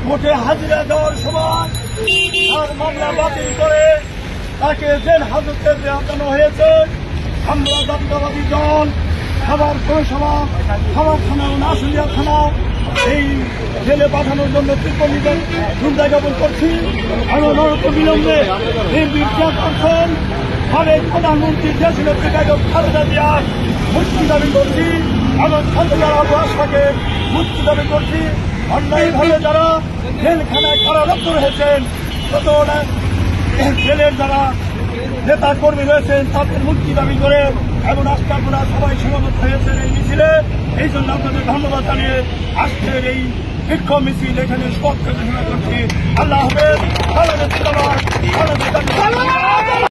মোটে হাজিরা দেওয়ার সময় আর মামলা বাতিল করে তাকে জেল হাজতে দেওয়ানো হয়েছে। আমরা জাতীয়তাবাদী দল খাবার পৌরসভা খাবার থানা ও নাসুলিয়া থানা এই জেলে পাঠানোর জন্য তীব্র চিন্তা জ্ঞাপন করছি। আরো বিলম্বে বিএনপির চেয়ারপারসন সাবেক প্রধানমন্ত্রী দেশনেত্রী বেগম খালেদা জিয়ার মুক্তি দাবি করছি এবং খালেদার আবু আশফাকে মুক্তি দাবি করছি। অন্যায়ভাবে যারা জেলখানায় কারারত রয়েছেন, তত জেলের যারা নেতা কর্মী রয়েছেন তাদের মুক্তি দাবি করে এবং আজকে আপনারা সবাই সমাবেত হয়েছেন এই মিছিলে। এই জন্য আপনাদের ধন্যবাদ জানিয়ে আজকের এই বিক্ষোভ মিছিল এখানে সমাপ্ত ঘোষণা করছি। আল্লাহ হাফেজ।